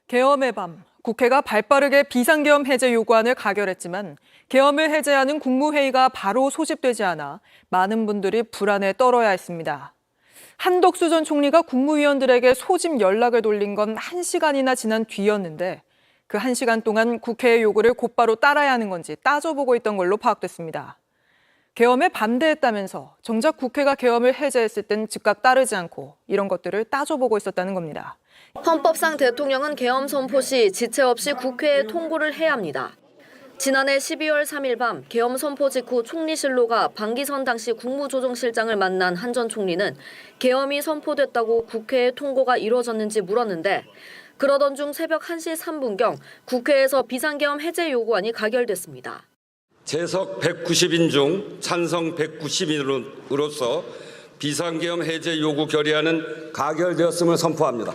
계엄의 밤, 국회가 발빠르게 비상계엄 해제 요구안을 가결했지만 계엄을 해제하는 국무회의가 바로 소집되지 않아 많은 분들이 불안에 떨어야 했습니다. 한덕수 전 총리가 국무위원들에게 소집 연락을 돌린 건 1시간이나 지난 뒤였는데 그 1시간 동안 국회의 요구를 곧바로 따라야 하는 건지 따져보고 있던 걸로 파악됐습니다. 계엄에 반대했다면서 정작 국회가 계엄을 해제했을 땐 즉각 따르지 않고 이런 것들을 따져보고 있었다는 겁니다. 헌법상 대통령은 계엄 선포 시 지체 없이 국회에 통고를 해야 합니다. 지난해 12월 3일 밤 계엄 선포 직후 총리실로 가 방기선 당시 국무조정실장을 만난 한 전 총리는 계엄이 선포됐다고 국회에 통고가 이루어졌는지 물었는데 그러던 중 새벽 1시 3분경 국회에서 비상계엄 해제 요구안이 가결됐습니다. 재석 190인 중 찬성 190인으로서 비상계엄 해제 요구 결의안은 가결되었음을 선포합니다.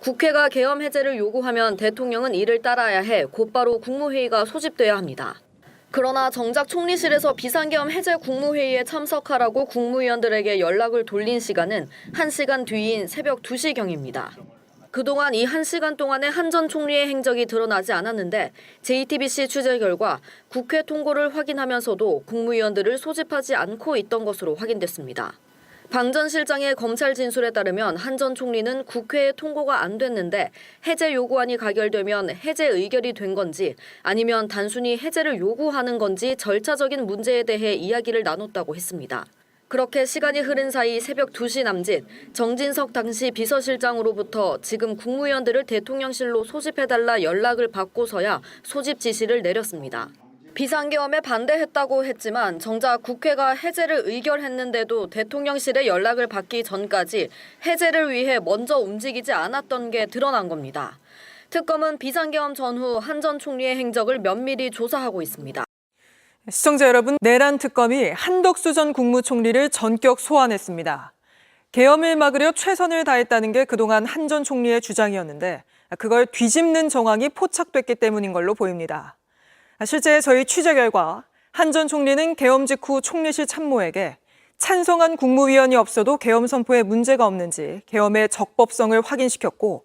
국회가 계엄 해제를 요구하면 대통령은 이를 따라야 해 곧바로 국무회의가 소집돼야 합니다. 그러나 정작 총리실에서 비상계엄 해제 국무회의에 참석하라고 국무위원들에게 연락을 돌린 시간은 1시간 뒤인 새벽 2시경입니다. 그동안 이 1시간 동안에 한 전 총리의 행적이 드러나지 않았는데 JTBC 취재 결과 국회 통고를 확인하면서도 국무위원들을 소집하지 않고 있던 것으로 확인됐습니다. 방 전 실장의 검찰 진술에 따르면 한 전 총리는 국회에 통고가 안 됐는데 해제 요구안이 가결되면 해제 의결이 된 건지 아니면 단순히 해제를 요구하는 건지 절차적인 문제에 대해 이야기를 나눴다고 했습니다. 그렇게 시간이 흐른 사이 새벽 2시 남짓 정진석 당시 비서실장으로부터 지금 국무위원들을 대통령실로 소집해달라 연락을 받고서야 소집 지시를 내렸습니다. 비상계엄에 반대했다고 했지만 정작 국회가 해제를 의결했는데도 대통령실에 연락을 받기 전까지 해제를 위해 먼저 움직이지 않았던 게 드러난 겁니다. 특검은 비상계엄 전후 한 전 총리의 행적을 면밀히 조사하고 있습니다. 시청자 여러분, 내란 특검이 한덕수 전 국무총리를 전격 소환했습니다. 계엄을 막으려 최선을 다했다는 게 그동안 한 전 총리의 주장이었는데 그걸 뒤집는 정황이 포착됐기 때문인 걸로 보입니다. 실제 저희 취재 결과 한 전 총리는 계엄 직후 총리실 참모에게 찬성한 국무위원이 없어도 계엄 선포에 문제가 없는지 계엄의 적법성을 확인시켰고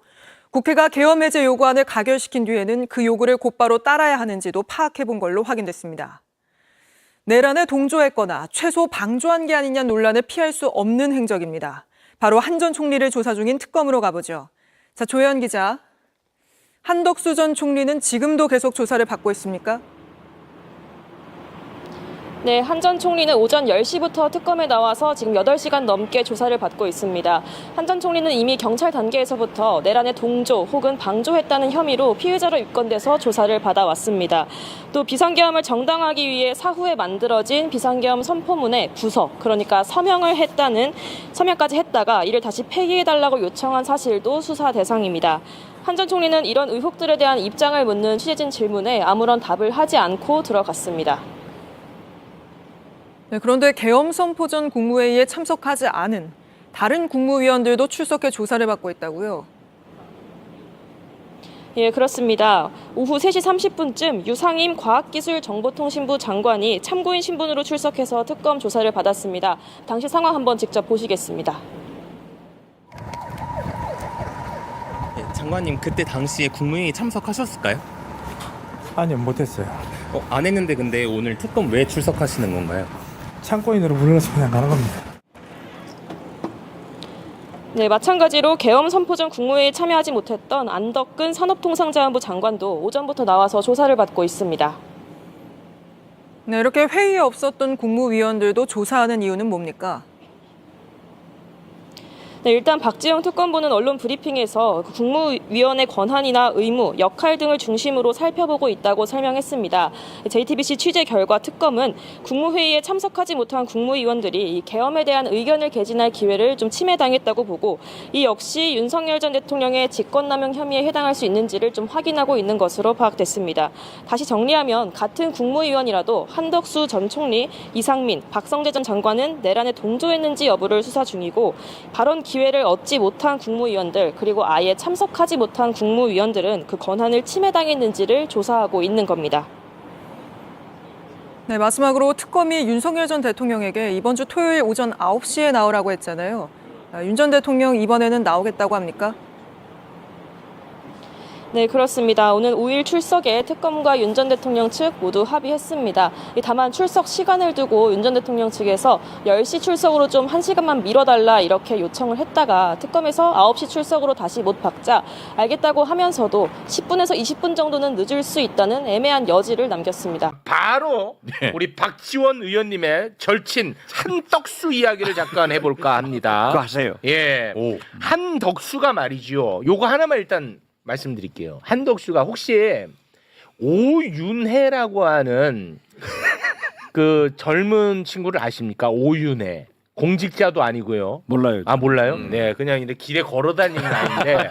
국회가 계엄 해제 요구안을 가결시킨 뒤에는 그 요구를 곧바로 따라야 하는지도 파악해 본 걸로 확인됐습니다. 내란에 동조했거나 최소 방조한 게 아니냐 논란을 피할 수 없는 행적입니다. 바로 한 전 총리를 조사 중인 특검으로 가보죠. 자, 조혜연 기자. 한덕수 전 총리는 지금도 계속 조사를 받고 있습니까? 네, 한 전 총리는 오전 10시부터 특검에 나와서 지금 8시간 넘게 조사를 받고 있습니다. 한 전 총리는 이미 경찰 단계에서부터 내란에 동조 혹은 방조했다는 혐의로 피의자로 입건돼서 조사를 받아왔습니다. 또 비상계엄을 정당화하기 위해 사후에 만들어진 비상계엄 선포문에 부서, 그러니까 서명까지 했다가 이를 다시 폐기해달라고 요청한 사실도 수사 대상입니다. 한 전 총리는 이런 의혹들에 대한 입장을 묻는 취재진 질문에 아무런 답을 하지 않고 들어갔습니다. 네, 그런데 계엄 선포 전 국무회의에 참석하지 않은 다른 국무위원들도 출석해 조사를 받고 있다고요? 예, 그렇습니다. 오후 3시 30분쯤 유상임 과학기술정보통신부 장관이 참고인 신분으로 출석해서 특검 조사를 받았습니다. 당시 상황 한번 직접 보시겠습니다. 예, 장관님, 그때 당시에 국무회의 참석하셨을까요? 아니요, 못했어요. 안 했는데 근데 오늘 특검 왜 출석하시는 건가요? 참고인으로 불러서 그냥 가는 겁니다. 네, 마찬가지로 계엄 선포 전 국무회의에 참여하지 못했던 안덕근 산업통상자원부 장관도 오전부터 나와서 조사를 받고 있습니다. 네, 이렇게 회의에 없었던 국무위원들도 조사하는 이유는 뭡니까? 네, 일단 박지영 특검부는 언론 브리핑에서 국무위원의 권한이나 의무, 역할 등을 중심으로 살펴보고 있다고 설명했습니다. JTBC 취재 결과 특검은 국무회의에 참석하지 못한 국무위원들이 이 계엄에 대한 의견을 개진할 기회를 좀 침해당했다고 보고 이 역시 윤석열 전 대통령의 직권남용 혐의에 해당할 수 있는지를 좀 확인하고 있는 것으로 파악됐습니다. 다시 정리하면 같은 국무위원이라도 한덕수 전 총리, 이상민, 박성재 전 장관은 내란에 동조했는지 여부를 수사 중이고 발언 기회를 얻지 못한 국무위원들 그리고 아예 참석하지 못한 국무위원들은 그 권한을 침해당했는지를 조사하고 있는 겁니다. 네, 마지막으로 특검이 윤석열 전 대통령에게 이번 주 토요일 오전 9시에 나오라고 했잖아요. 윤 전 대통령 이번에는 나오겠다고 합니까? 네, 그렇습니다. 오늘 5일 출석에 특검과 윤 전 대통령 측 모두 합의했습니다. 다만 출석 시간을 두고 윤 전 대통령 측에서 10시 출석으로 좀 1시간만 미뤄달라 이렇게 요청을 했다가 특검에서 9시 출석으로 다시 못 박자 알겠다고 하면서도 10분에서 20분 정도는 늦을 수 있다는 애매한 여지를 남겼습니다. 바로 우리 박지원 의원님의 절친 한덕수 이야기를 잠깐 해볼까 합니다. 그거 하세요. 예, 한덕수가 말이죠. 요거 하나만 일단 말씀드릴게요. 한덕수가 혹시 오윤혜라고 하는 그 젊은 친구를 아십니까? 오윤혜. 공직자도 아니고요. 몰라요. 아, 몰라요? 네, 그냥 이제 길에 걸어 다니는 아이인데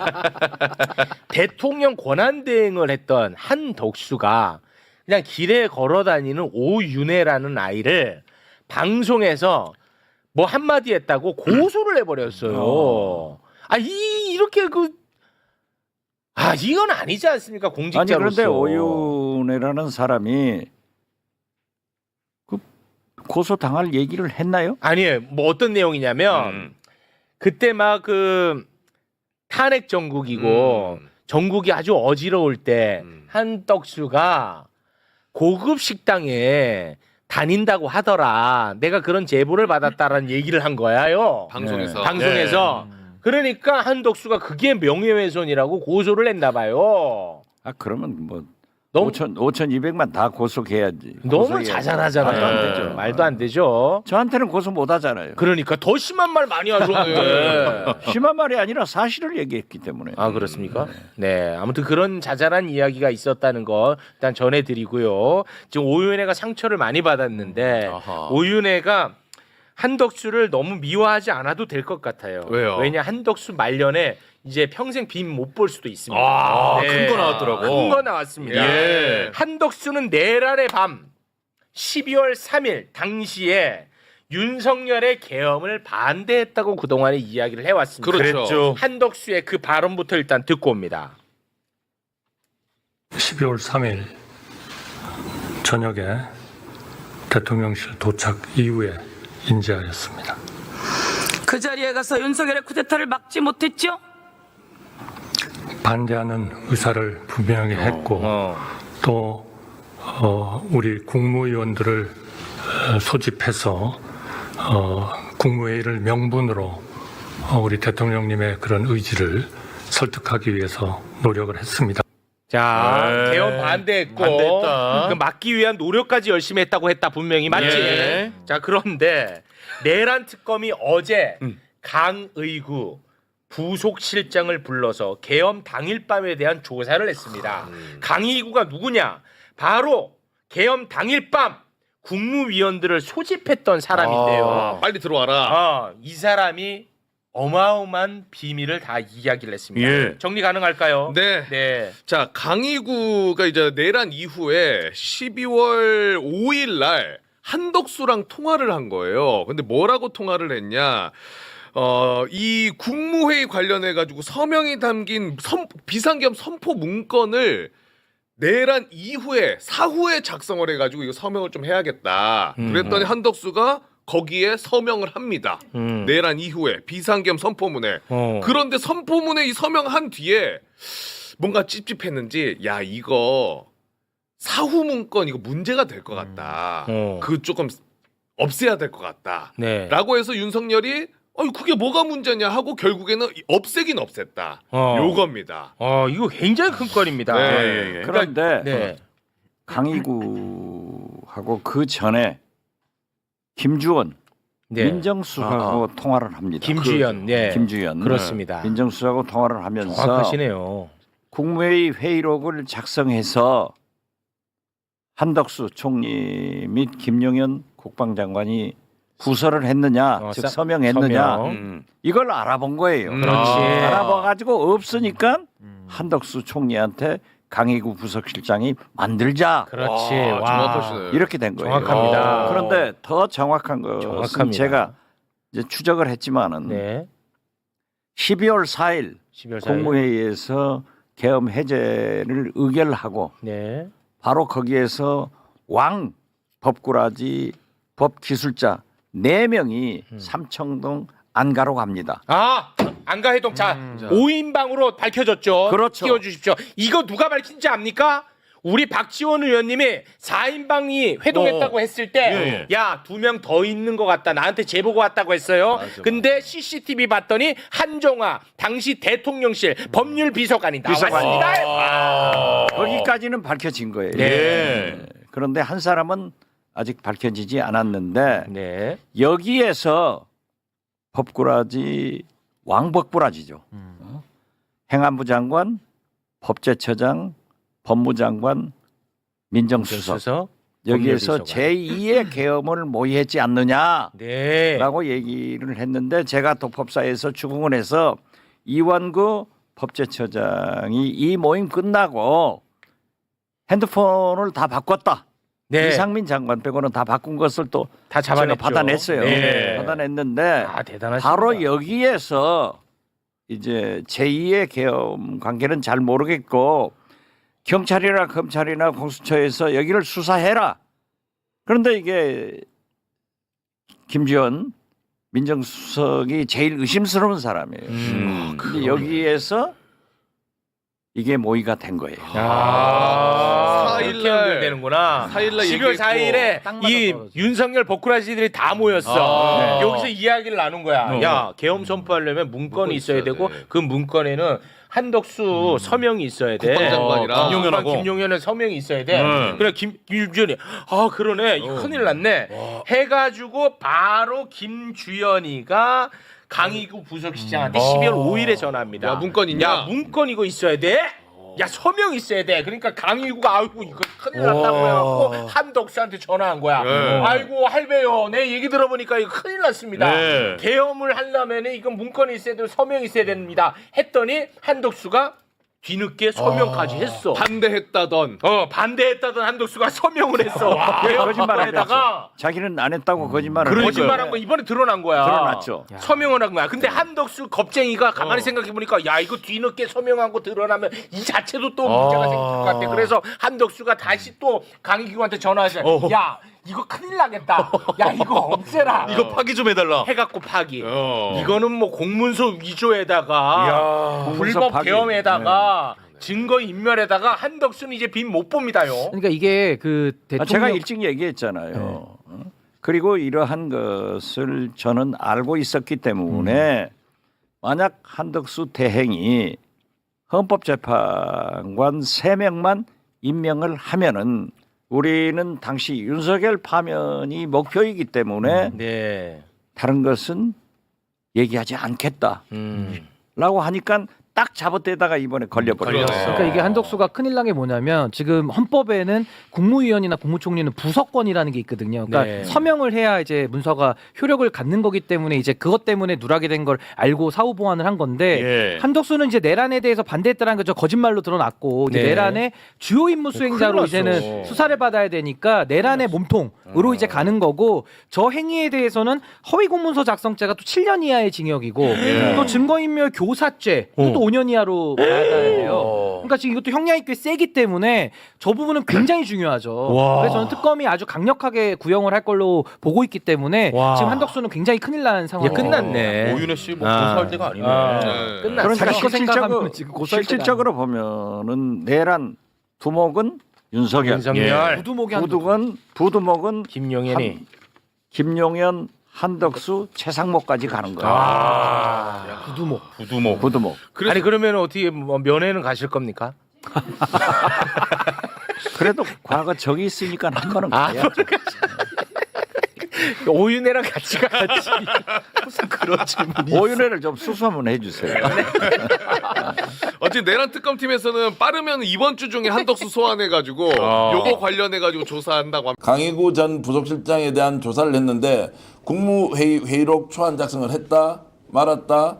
대통령 권한대행을 했던 한덕수가 그냥 길에 걸어 다니는 오윤혜라는 아이를 방송에서 뭐 한마디 했다고 고소를 해버렸어요. 이렇게 이건 아니지 않습니까? 아니 공직자로서. 그런데 오윤혜라는 사람이 그 고소 당할 얘기를 했나요? 아니에요. 뭐 어떤 내용이냐면 그때 막 그 탄핵 정국이고 정국이 아주 어지러울 때 한덕수가 고급 식당에 다닌다고 하더라. 내가 그런 제보를 받았다라는 얘기를 한 거야요. 방송에서. 방송에서. 그러니까 한덕수가 그게 명예훼손이라고 고소를 했나 봐요. 아 그러면 뭐 너무 5,200만 다 고소해야지. 너무 자잘하잖아요. 말도 안 되죠. 말도 안 되죠. 저한테는 고소 못 하잖아요. 그러니까 더 심한 말 많이 하셨는데. 심한 말이 아니라 사실을 얘기했기 때문에. 아, 그렇습니까? 네. 아무튼 그런 자잘한 이야기가 있었다는 거 일단 전해드리고요. 지금 오윤혜가 상처를 많이 받았는데 오윤혜가 한덕수를 너무 미워하지 않아도 될 것 같아요. 왜요? 왜냐 한덕수 말년에 이제 평생 빔 못 볼 수도 있습니다. 큰 거 나왔더라고. 큰 거 나왔습니다. 예. 한덕수는 내란의 밤 12월 3일 당시에 윤석열의 계엄을 반대했다고 그동안에 이야기를 해왔습니다. 그렇죠. 한덕수의 그 발언부터 일단 듣고 옵니다. 12월 3일 저녁에 대통령실 도착 이후에 인지하였습니다. 그 자리에 가서 윤석열의 쿠데타를 막지 못했죠? 반대하는 의사를 분명히 했고 또 우리 국무위원들을 소집해서 국무회의를 명분으로 우리 대통령님의 그런 의지를 설득하기 위해서 노력을 했습니다. 자, 계엄 반대했고 그 막기 위한 노력까지 열심히 했다고 했다 분명히 맞지? 예. 자, 그런데 내란 특검이 어제 강의구 부속실장을 불러서 계엄 당일 밤에 대한 조사를 했습니다. 강의구가 누구냐? 바로 계엄 당일 밤 국무위원들을 소집했던 사람인데요. 빨리 들어와라. 이 사람이 어마어마한 비밀을 다 이야기를 했습니다. 예. 정리 가능할까요? 네. 자, 강희구가 이제 내란 이후에 12월 5일 날 한덕수랑 통화를 한 거예요. 근데 뭐라고 통화를 했냐? 이 국무회의 관련해 가지고 서명이 담긴 비상계엄 선포 문건을 내란 이후에 사후에 작성을 해가지고 이거 서명을 좀 해야겠다. 그랬더니 한덕수가 거기에 서명을 합니다. 내란 이후에 비상계엄 선포문에. 그런데 선포문에 이 서명한 뒤에 뭔가 찝찝했는지 야 이거 사후 문건 이거 문제가 될 것 같다. 그 조금 없애야 될 것 같다. 네. 라고 해서 윤석열이 그게 뭐가 문제냐 하고 결국에는 없애긴 없앴다. 요겁니다. 이거 굉장히 큰 건입니다. 네. 그런데 네. 강희구하고 그 전에 김주원 네. 민정수석하고 통화를 합니다. 김주연, 네. 김주연 그렇습니다. 민정수석하고 통화를 하면서 정확하시네요. 국무회의 회의록을 작성해서 한덕수 총리 및 김용현 국방장관이 구설을 했느냐, 즉 서명했느냐 서명. 이걸 알아본 거예요. 그렇지. 알아봐가지고 없으니까 한덕수 총리한테 강희구 부속실장이 만들자. 그렇지. 와, 와. 정확하시네. 이렇게 된 거예요. 정확합니다. 그런데 더 정확한 것은 정확합니다. 제가 이제 추적을 했지만은 네. 12월 4일 12월 4일. 국무회의에서 계엄 해제를 의결하고 네. 바로 거기에서 왕 법꾸라지 법기술자 4명이 삼청동 안가로 갑니다. 안가 해동. 자, 5인방으로 밝혀졌죠. 그렇죠. 띄워주십시오. 이거 누가 밝힌지 압니까? 우리 박지원 의원님이 4인방이 회동했다고 했을 때, 야, 2명 더 있는 것 같다. 나한테 제보가 왔다고 했어요. 근데 CCTV 봤더니 한종화 당시 대통령실 법률 비서관이 나왔습니다. 거기까지는 밝혀진 거예요. 네. 그런데 한 사람은 아직 밝혀지지 않았는데 네. 여기에서 법꾸라지 왕법꾸라지죠. 행안부 장관, 법제처장, 법무장관, 민정수석 수석, 여기에서 법률비서관. 제2의 계엄을 모의했지 않느냐라고 네. 얘기를 했는데 제가 또 법사에서 추궁을 해서 이완구 법제처장이 이 모임 끝나고 핸드폰을 다 바꿨다. 네. 이상민 장관 빼고는 다 바꾼 것을 또 다 제가 잡아냈죠. 받아냈어요. 네. 받아냈는데 아, 대단하십니다. 바로 여기에서 이제 제2의 계엄 관계는 잘 모르겠고 경찰이나 검찰이나 공수처에서 여기를 수사해라. 그런데 이게 김지원 민정수석이 제일 의심스러운 사람이에요. 근데 여기에서 이게 모의가 된 거예요. 이렇게 연결되는구나. 4일날 12월 4일에 이 윤석열 법꾸라지들이 다 모였어. 여기서 이야기를 나눈 거야. 야, 계엄 선포하려면 문건이 있어야 되고 그 문건에는 한덕수 서명이 있어야 돼. 국방장관이랑 김용현은 서명이 있어야 돼. 그래 김주현이 아 그러네 이거 큰일 났네. 해가지고 바로 김주현이가 강희구 부석시장한테 12월 5일에 전화합니다. 야, 문건 있냐? 야, 문건 이거 있어야 돼. 야, 서명 있어야 돼. 그러니까 강희구가 아이고 이거 큰일 났다고 해갖고 한덕수한테 전화한 거야. 아이고 할배요. 내 얘기 들어보니까 이거 큰일 났습니다. 계엄을 하려면 이건 문건이 있어야 되고 서명이 있어야 됩니다. 했더니 한덕수가 뒤늦게 서명까지 했어. 반대했다던. 반대했다던 한덕수가 서명을 했어. 거짓말에다가 자기는 안 했다고 거짓말을 거짓말한 거 이번에 드러난 거야. 드러났죠. 서명을 한 거야. 근데 한덕수 겁쟁이가 가만히 생각해 보니까 야 이거 뒤늦게 서명한 거 드러나면 이 자체도 또 문제가 생길 것 같아. 그래서 한덕수가 다시 또 강희규한테 전화해서 야 이거 큰일 나겠다. 야 이거 없애라. 이거 파기 좀 해달라. 해갖고 파기. 이거는 뭐 공문서 위조에다가 불법 파기. 계엄에다가 증거 인멸에다가 한덕수는 이제 빈 못 봅니다요. 그러니까 이게 그 대통령 제가 일찍 얘기했잖아요. 그리고 이러한 것을 저는 알고 있었기 때문에 만약 한덕수 대행이 헌법재판관 3명만 임명을 하면은 우리는 당시 윤석열 파면이 목표이기 때문에 다른 것은 얘기하지 않겠다라고 하니까 딱 잡아대다가 이번에 걸려버렸어요. 그러니까 이게 한덕수가 큰일 난 게 뭐냐면 지금 헌법에는 국무위원이나 국무총리는 부서권이라는 게 있거든요. 그러니까 서명을 해야 이제 문서가 효력을 갖는 거기 때문에 이제 그것 때문에 누락이 된 걸 알고 사후 보완을 한 건데 한덕수는 이제 내란에 대해서 반대했다는 거 저 거짓말로 드러났고 이제 내란의 주요 임무 수행자로 이제는 수사를 받아야 되니까 내란의 몸통으로 이제 가는 거고 저 행위에 대해서는 허위 공문서 작성죄가 또 7년 이하의 징역이고 또 증거인멸 교사죄 또 5년 이하로 받아야 돼요. 그러니까 지금 이것도 형량이 꽤 세기 때문에 저 부분은 굉장히 중요하죠. 그래서 저는 특검이 아주 강력하게 구형을 할 걸로 보고 있기 때문에 지금 한덕수는 굉장히 큰일 난 상황이에요. 끝났네. 오윤혜 씨 뭐 고소할 때가 아니네. 끝났어. 그러니까 자기 거 생각하면 지금 고소할 때가 실질적으로 보면은 내란 두목은 윤석열, 부두목은 김용현이 김용현, 한덕수, 최상목까지 가는 거예요. 부두목. 아니 그러면 어떻게 뭐 면회는 가실 겁니까? 그래도 과거 적이 있으니까 한 번은 가야죠. 오윤혜랑 같이 가야지. 무슨 그런 질문이. 오윤회를 좀 수수 한번 해주세요. 어쨌든 내란 특검팀에서는 빠르면 이번 주 중에 한덕수 소환해가지고 요거 관련해가지고 조사한다고 합니다. 강희구 전 부속실장에 대한 조사를 했는데 국무회의 회의록 초안 작성을 했다 말았다.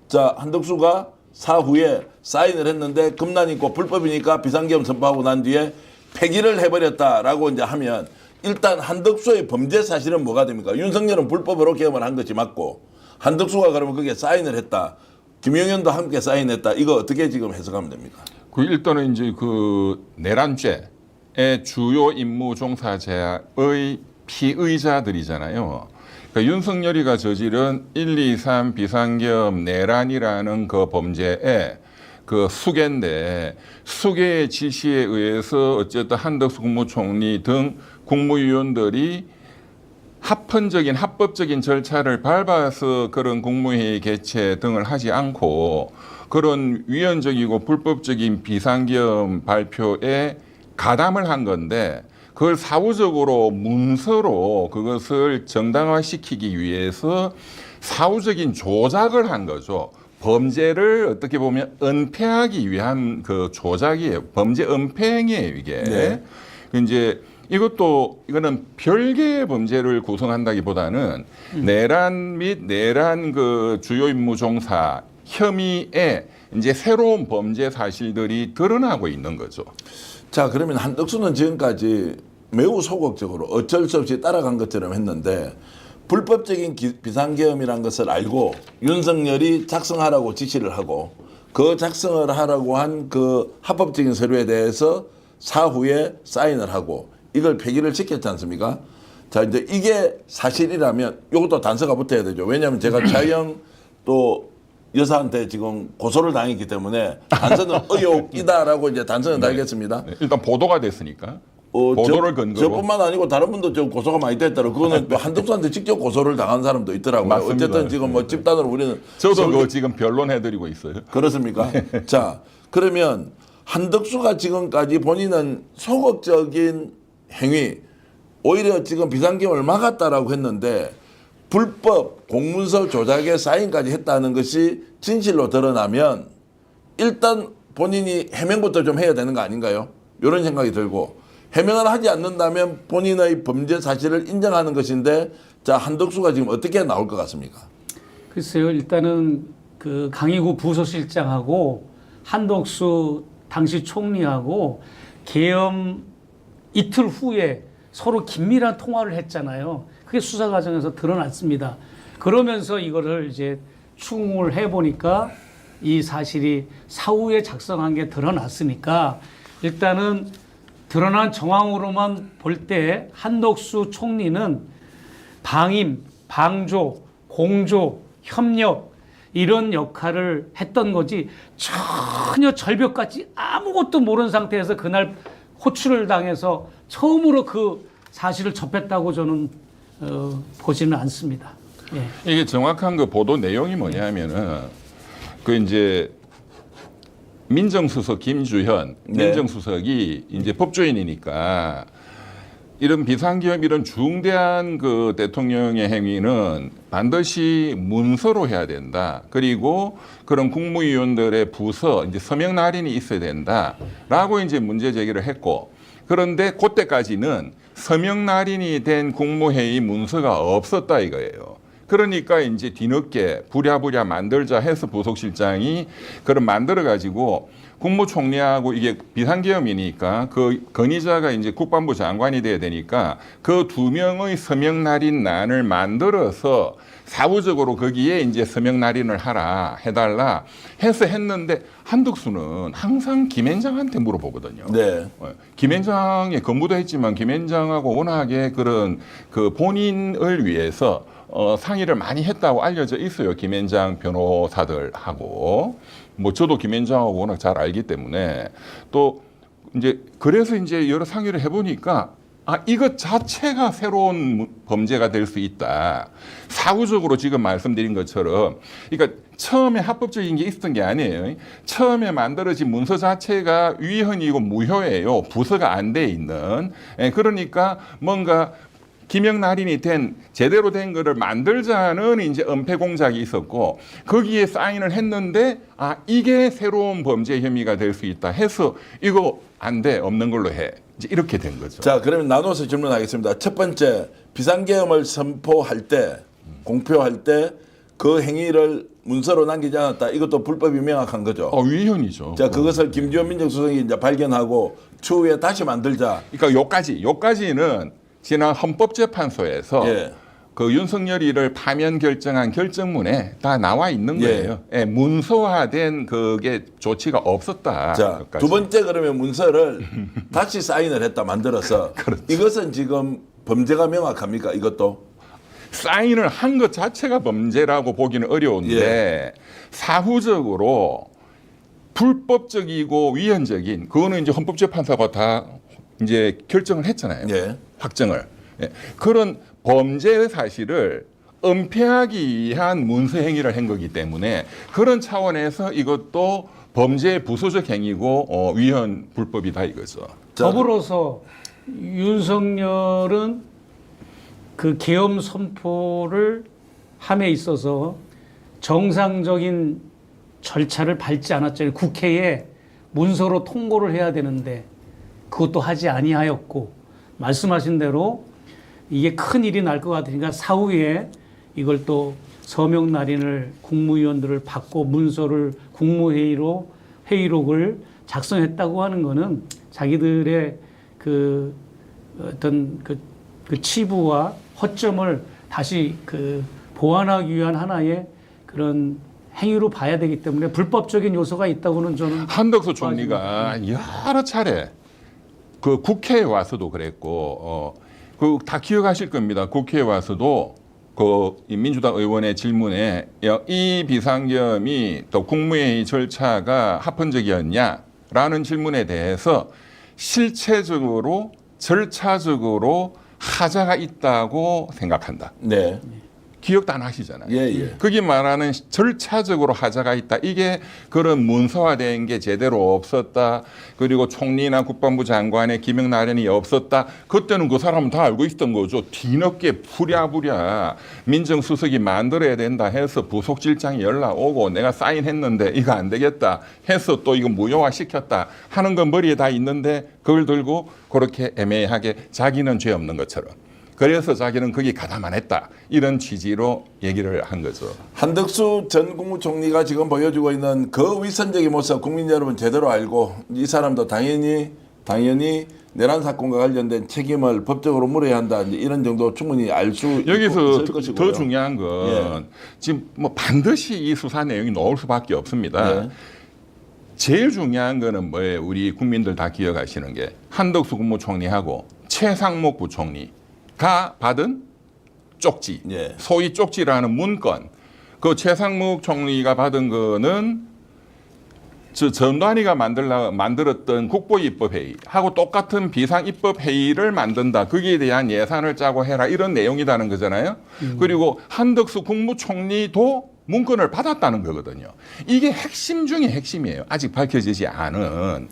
자, 한덕수가 사후에 사인을 했는데 금난이고 불법이니까 비상계엄 선포하고 난 뒤에 폐기를 해버렸다라고 이제 하면 일단 한덕수의 범죄 사실은 뭐가 됩니까? 윤석열은 불법으로 계엄을 한 것이 맞고 한덕수가 그러면 거기에 사인을 했다. 김용현도 함께 사인했다. 이거 어떻게 지금 해석하면 됩니까? 그 일단은 이제 그 내란죄의 주요 임무 종사자의 피의자들이잖아요. 그러니까 윤석열이가 저지른 1, 2, 3 비상계엄 내란이라는 그 범죄에 그 수개인데 수개의 지시에 의해서 어쨌든 한덕수 국무총리 등 국무위원들이 합법적인 절차를 밟아서 그런 국무회의 개최 등을 하지 않고 그런 위헌적이고 불법적인 비상계엄 발표에 가담을 한 건데 그걸 사후적으로 문서로 그것을 정당화시키기 위해서 사후적인 조작을 한 거죠. 범죄를 어떻게 보면 은폐하기 위한 그 조작이에요. 범죄 은폐행위예요, 이게. 네. 이거는 별개의 범죄를 구성한다기보다는 내란 및 내란 그 주요 임무 종사 혐의에 이제 새로운 범죄 사실들이 드러나고 있는 거죠. 자, 그러면 한덕수는 지금까지 매우 소극적으로 어쩔 수 없이 따라간 것처럼 했는데 불법적인 비상계엄이라는 것을 알고 윤석열이 작성하라고 지시를 하고 그 작성을 하라고 한 그 합법적인 서류에 대해서 사후에 사인을 하고 이걸 폐기를 시켰지 않습니까? 자, 이제 이게 사실이라면 이것도 단서가 붙어야 되죠. 왜냐하면 제가 자영 또 여사한테 지금 고소를 당했기 때문에 단서는 의혹이다라고 이제 단서는 달겠습니다. 네, 일단 보도가 됐으니까. 보도를 근거로. 저뿐만 아니고 다른 분도 좀 고소가 많이 됐다고 그거는 한덕수한테 직접 고소를 당한 사람도 있더라고요. 맞습니다. 어쨌든 지금 뭐 집단으로 우리는 저도 그거 지금 변론해드리고 있어요. 그렇습니까? 자, 그러면 한덕수가 지금까지 본인은 소극적인 행위 오히려 지금 비상계엄을 막았다라고 했는데 불법 공문서 조작에 사인까지 했다는 것이 진실로 드러나면 일단 본인이 해명부터 좀 해야 되는 거 아닌가요? 이런 생각이 들고 해명을 하지 않는다면 본인의 범죄 사실을 인정하는 것인데 자, 한덕수가 지금 어떻게 나올 것 같습니까? 글쎄요, 일단은 그 강희구 부서실장하고 한덕수 당시 총리하고 계엄 이틀 후에 서로 긴밀한 통화를 했잖아요. 그게 수사 과정에서 드러났습니다. 그러면서 이거를 이제 추궁을 해보니까 이 사실이 사후에 작성한 게 드러났으니까 일단은 드러난 정황으로만 볼 때 한덕수 총리는 방임, 방조, 공조, 협력 이런 역할을 했던 거지 전혀 절벽같이 아무것도 모르는 상태에서 그날 호출을 당해서 처음으로 그 사실을 접했다고 저는 보지는 않습니다. 예. 이게 정확한 그 보도 내용이 뭐냐면은 그 이제 민정수석 김주현 민정수석이 이제 법조인이니까 이런 비상계엄 이런 중대한 그 대통령의 행위는 반드시 문서로 해야 된다. 그리고 그런 국무위원들의 부서 이제 서명 날인이 있어야 된다라고 이제 문제 제기를 했고 그런데 그때까지는 서명 날인이 된 국무회의 문서가 없었다 이거예요. 그러니까 이제 뒤늦게 부랴부랴 만들자 해서 부속실장이 그걸 만들어 가지고 국무총리하고 이게 비상계엄이니까 그 건의자가 이제 국방부 장관이 돼야 되니까 그 두 명의 서명 날인란을 만들어서 사후적으로 거기에 이제 서명 날인을 하라 해달라 해서 했는데 한덕수는 항상 김앤장한테 물어보거든요. 네. 김앤장에 근무도 했지만 김앤장하고 워낙에 그런 그 본인을 위해서 상의를 많이 했다고 알려져 있어요. 김앤장 변호사들하고. 뭐 저도 김앤장하고 워낙 잘 알기 때문에 또 이제 그래서 이제 여러 상의를 해보니까 아, 이것 자체가 새로운 범죄가 될 수 있다. 사후적으로 지금 말씀드린 것처럼 그러니까 처음에 합법적인 게 있었던 게 아니에요. 처음에 만들어진 문서 자체가 위헌이고 무효예요. 부서가 안 돼 있는. 그러니까 뭔가 기명 날인이 된 제대로 된 거를 만들자는 이제 은폐 공작이 있었고 거기에 사인을 했는데 아 이게 새로운 범죄 혐의가 될 수 있다 해서 이거 안 돼 없는 걸로 해 이제 이렇게 된 거죠. 자, 그러면 나눠서 질문하겠습니다. 첫 번째 비상계엄을 선포할 때 공표할 때 그 행위를 문서로 남기지 않았다. 이것도 불법이 명확한 거죠. 위헌이죠. 자, 그것을 김주현 민정수석이 이제 발견하고 추후에 다시 만들자. 그러니까 요까지는 지난 헌법재판소에서 그 윤석열이를 파면 결정한 결정문에 다 나와 있는 거예요. 문서화된 그게 조치가 없었다. 자, 두 번째 그러면 문서를 다시 사인을 했다 만들어서 이것은 지금 범죄가 명확합니까? 이것도? 사인을 한 것 자체가 범죄라고 보기는 어려운데 사후적으로 불법적이고 위헌적인 그거는 이제 헌법재판소가 다 이제 결정을 했잖아요. 확정을. 그런 범죄의 사실을 은폐하기 위한 문서 행위를 한 거기 때문에 그런 차원에서 이것도 범죄의 부수적 행위고 위헌 불법이다 이거죠. 더불어서 윤석열은 그 계엄 선포를 함에 있어서 정상적인 절차를 밟지 않았잖아요. 국회에 문서로 통고를 해야 되는데 그것도 하지 아니하였고 말씀하신 대로 이게 큰 일이 날 것 같으니까 사후에 이걸 또 서명 날인을 국무위원들을 받고 문서를 국무회의로 회의록을 작성했다고 하는 거는 자기들의 그 어떤 그 치부와 허점을 다시 그 보완하기 위한 하나의 그런 행위로 봐야 되기 때문에 불법적인 요소가 있다고는 저는 한덕수 총리가 여러 차례 그 국회에 와서도 그랬고 그 다 기억하실 겁니다. 국회에 와서도 그 민주당 의원의 질문에 이 비상계엄이 또 국무회의 절차가 합헌적이었냐라는 질문에 대해서 실체적으로 절차적으로 하자가 있다고 생각한다. 네. 기억도 안 하시잖아요. 거기 말하는 절차적으로 하자가 있다. 이게 그런 문서화된 게 제대로 없었다. 그리고 총리나 국방부 장관의 기명 날인이 없었다. 그때는 그 사람은 다 알고 있었던 거죠. 뒤늦게 부랴부랴 민정수석이 만들어야 된다 해서 부속실장이 연락 오고 내가 사인했는데 이거 안 되겠다 해서 또 이거 무효화 시켰다 하는 건 머리에 다 있는데 그걸 들고 그렇게 애매하게 자기는 죄 없는 것처럼. 그래서 자기는 거기 가담 안 했다. 이런 취지로 얘기를 한 거죠. 한덕수 전 국무총리가 지금 보여주고 있는 그 위선적인 모습 국민 여러분 제대로 알고 이 사람도 당연히 내란 사건과 관련된 책임을 법적으로 물어야 한다. 이런 정도 충분히 알 수 여기서 있을 것이고요. 더 중요한 건 지금 뭐 반드시 이 수사 내용이 나올 수밖에 없습니다. 제일 중요한 거는 뭐예요? 우리 국민들 다 기억하시는 게 한덕수 국무총리하고 최상목 부총리 가 받은 쪽지, 소위 쪽지라는 문건. 그 최상목 총리가 받은 거는 전단위가 만들었던 국보입법회의하고 똑같은 비상입법회의를 만든다. 거기에 대한 예산을 짜고 해라. 이런 내용이라는 거잖아요. 그리고 한덕수 국무총리도 문건을 받았다는 거거든요. 이게 핵심 중에 핵심이에요. 아직 밝혀지지 않은.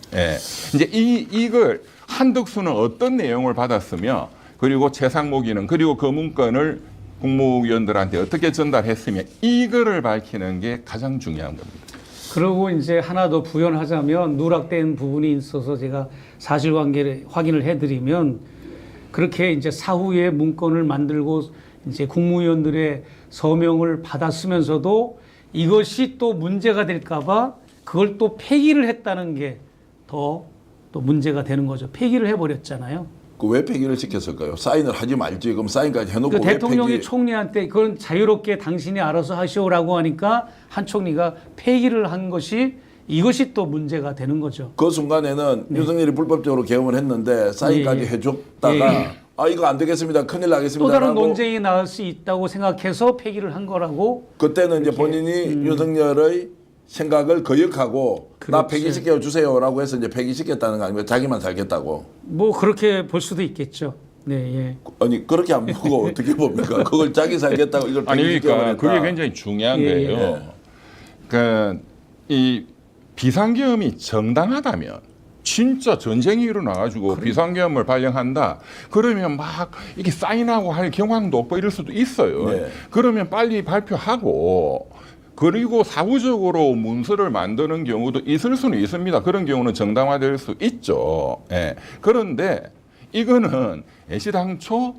이제 이걸 한덕수는 어떤 내용을 받았으며 그리고 최상목이는 그리고 그 문건을 국무위원들한테 어떻게 전달했으며 이거를 밝히는 게 가장 중요한 겁니다. 그리고 이제 하나 더 부연하자면 누락된 부분이 있어서 제가 사실관계를 확인을 해드리면 그렇게 이제 사후에 문건을 만들고 이제 국무위원들의 서명을 받았으면서도 이것이 또 문제가 될까봐 그걸 또 폐기를 했다는 게 또 문제가 되는 거죠. 폐기를 해버렸잖아요. 그 왜 폐기를 시켰을까요? 사인을 하지 말지. 그럼 사인까지 해놓고 그 대통령이 총리한테 그건 자유롭게 당신이 알아서 하시오라고 하니까 한 총리가 폐기를 한 것이 이것이 또 문제가 되는 거죠. 그 순간에는 윤석열이 불법적으로 계엄을 했는데 사인까지 해줬다가 아 이거 안 되겠습니다. 큰일 나겠습니다. 또 다른 논쟁이 나올 수 있다고 생각해서 폐기를 한 거라고. 그때는 이제 본인이 윤석열의 생각을 거역하고 나 폐기시켜 주세요라고 해서 이제 폐기시켰다는 거 아닙니까? 자기만 살겠다고. 뭐 그렇게 볼 수도 있겠죠. 네, 아니 그렇게 안 보고 어떻게 봅니까? 그걸 자기 살겠다고 이걸 그러니까 그게 굉장히 중요한 거예요. 그러니까 이 비상계엄이 정당하다면 진짜 전쟁이 일어나가지고 비상계엄을 발령한다. 그러면 막 이게 사인하고 할 경황도 없고 이럴 수도 있어요. 그러면 빨리 발표하고 그리고 사후적으로 문서를 만드는 경우도 있을 수는 있습니다. 그런 경우는 정당화될 수 있죠. 그런데 이거는 애시당초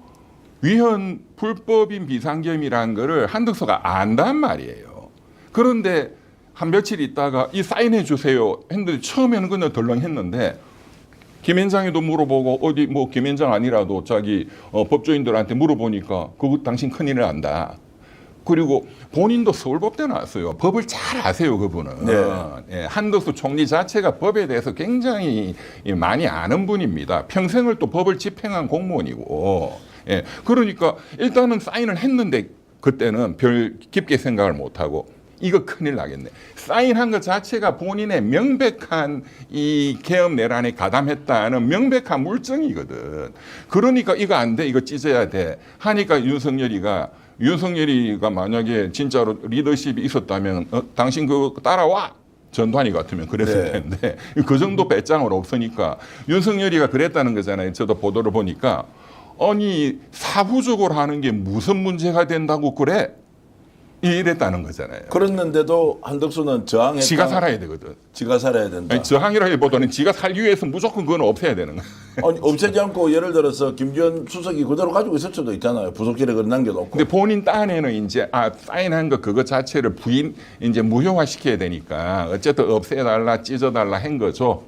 위헌 불법인 비상계엄이라는 거를 한덕수가 안단 말이에요. 그런데 한 며칠 있다가 이 사인해 주세요 했는데 처음에는 그냥 덜렁했는데 김현장에도 물어보고 어디 뭐 김현장 아니라도 자기 법조인들한테 물어보니까 그거 당신 큰일을 안다. 그리고 본인도 서울법대 나왔어요. 법을 잘 아세요, 그분은. 한덕수 총리 자체가 법에 대해서 굉장히 많이 아는 분입니다. 평생을 또 법을 집행한 공무원이고. 예. 그러니까 일단은 사인을 했는데 그때는 별 깊게 생각을 못 하고 이거 큰일 나겠네. 사인한 것 자체가 본인의 명백한 이 계엄 내란에 가담했다는 명백한 물증이거든. 그러니까 이거 안 돼, 이거 찢어야 돼 하니까 윤석열이가 만약에 진짜로 리더십이 있었다면 당신 그거 따라와. 전두환이 같으면 그랬을 텐데 그 정도 배짱은 없으니까 윤석열이가 그랬다는 거잖아요. 저도 보도를 보니까 아니 사후적으로 하는 게 무슨 문제가 된다고 그래? 이랬다는 거잖아요. 그랬는데도 한덕수는 저항했다. 지가 살아야 되거든. 지가 살아야 된다. 아니, 저항이라기보다는 지가 살기 위해서 무조건 그건 없애야 되는 거야. 아니, 없애지 않고 예를 들어서 김주현 수석이 그대로 가지고 있을 수도 있잖아요. 부속실에 그걸 남겨놓고. 근데 본인 딴에는 이제 사인한 거 그거 자체를 이제 무효화시켜야 되니까 어쨌든 없애달라 찢어달라 한 거죠.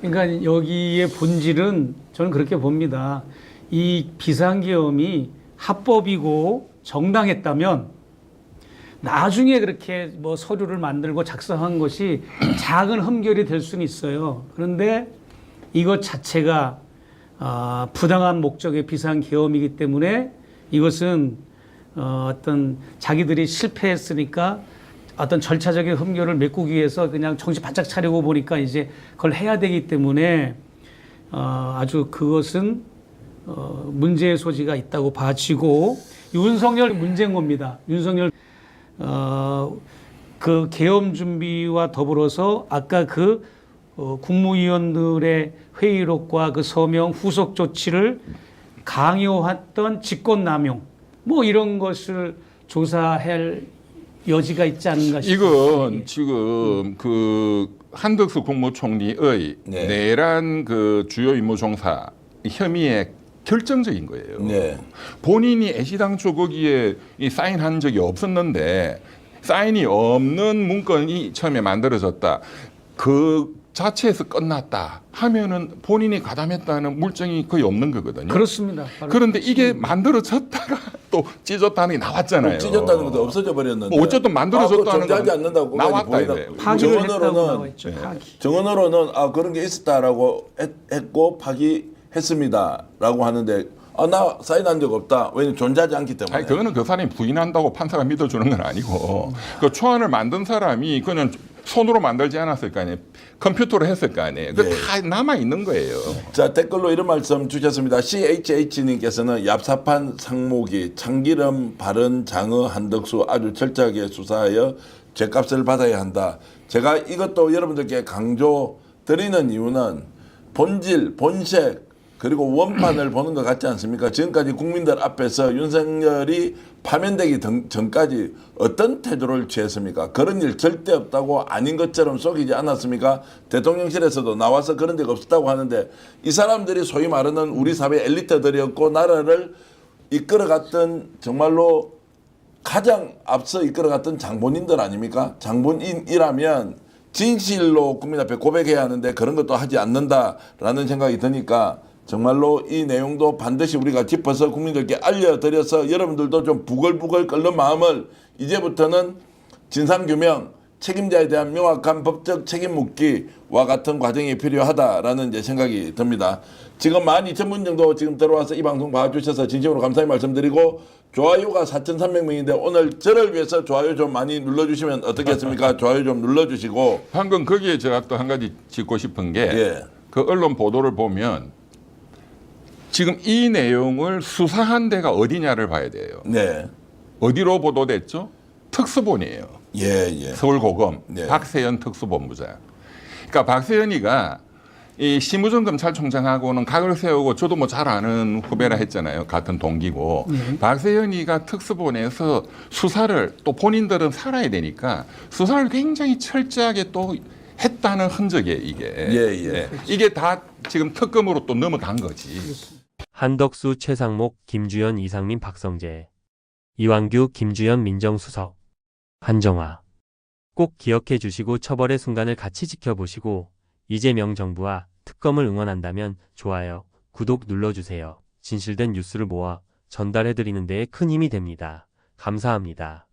그러니까 여기의 본질은 저는 그렇게 봅니다. 이 비상계엄이 합법이고 정당했다면 나중에 그렇게 뭐 서류를 만들고 작성한 것이 작은 흠결이 될 수는 있어요. 그런데 이것 자체가 부당한 목적의 비상계엄이기 때문에 이것은 어떤 자기들이 실패했으니까 어떤 절차적인 흠결을 메꾸기 위해서 그냥 정신 바짝 차리고 보니까 이제 그걸 해야 되기 때문에 아주 그것은 문제의 소지가 있다고 봐지고 윤석열 문제인 겁니다. 윤석열 그 계엄 준비와 더불어서 아까 그 국무위원들의 회의록과 그 서명 후속 조치를 강요했던 직권남용 뭐 이런 것을 조사할 여지가 있지 않은가 싶습니다. 이건 지금 그 한덕수 국무총리의 내란 그 주요 임무 종사 혐의의 결정적인 거예요. 네. 본인이 애시당초 거기에 사인한 적이 없었는데 사인이 없는 문건이 처음에 만들어졌다. 그 자체에서 끝났다 하면은 본인이 가담했다는 물증이 거의 없는 거거든요. 그렇습니다. 그런데 이게 만들어졌다가 또 찢었다는 게 나왔잖아요. 찢었다는 것도 없어져 버렸는데. 뭐 어쨌든 만들어졌다는 존재하지 않는다고 나왔다 이거예요. 파기를 했다고 나와 있죠. 정언으로는 그런 게 있었다라고 했고 파기했습니다라고 하는데 나 사인한 적 없다. 왜냐면 존재하지 않기 때문에. 아니 그거는 그 사람이 부인한다고 판사가 믿어주는 건 아니고 그 초안을 만든 사람이 그냥 손으로 만들지 않았을 거 아니에요. 컴퓨터로 했을 거 아니에요. 그 다 남아 있는 거예요. 자, 댓글로 이런 말씀 주셨습니다. CHH님께서는 얍삽한 상목이 참기름 바른 장어 한덕수 아주 철저하게 수사하여 죄값을 받아야 한다. 제가 이것도 여러분들께 강조 드리는 이유는 본질, 본색 그리고 원판을 보는 것 같지 않습니까? 지금까지 국민들 앞에서 윤석열이 파면되기 전까지 어떤 태도를 취했습니까? 그런 일 절대 없다고 아닌 것처럼 속이지 않았습니까? 대통령실에서도 나와서 그런 적 없었다고 하는데 이 사람들이 소위 말하는 우리 사회 엘리트들이었고 나라를 이끌어갔던 정말로 가장 앞서 이끌어갔던 장본인들 아닙니까? 장본인이라면 진실로 국민 앞에 고백해야 하는데 그런 것도 하지 않는다라는 생각이 드니까 정말로 이 내용도 반드시 우리가 짚어서 국민들께 알려드려서 여러분들도 좀 부글부글 끓는 마음을 이제부터는 진상규명, 책임자에 대한 명확한 법적 책임 묻기와 같은 과정이 필요하다라는 이제 생각이 듭니다. 지금 12,000분 정도 지금 들어와서 이 방송 봐주셔서 진심으로 감사의 말씀드리고 좋아요가 4,300명인데 오늘 저를 위해서 좋아요 좀 많이 눌러주시면 어떻겠습니까? 좋아요 좀 눌러주시고 방금 거기에 제가 또 한 가지 짚고 싶은 게 그 언론 보도를 보면 지금 이 내용을 수사한 데가 어디냐를 봐야 돼요. 네. 어디로 보도됐죠? 특수본이에요. 서울고검 네. 박세현 특수본부장. 그러니까 박세현이가 이 심우정 검찰총장하고는 각을 세우고 저도 뭐 잘 아는 후배라 했잖아요. 같은 동기고. 박세현이가 특수본에서 수사를 또 본인들은 살아야 되니까 수사를 굉장히 철저하게 또 했다는 흔적이에요. 이게. 이게 다 지금 특검으로 또 넘어간 거지. 한덕수, 최상목, 김주현, 이상민, 박성재, 이완규, 김주현 민정수석, 한정화. 꼭 기억해 주시고 처벌의 순간을 같이 지켜보시고 이재명 정부와 특검을 응원한다면 좋아요, 구독 눌러주세요. 진실된 뉴스를 모아 전달해드리는 데에 큰 힘이 됩니다. 감사합니다.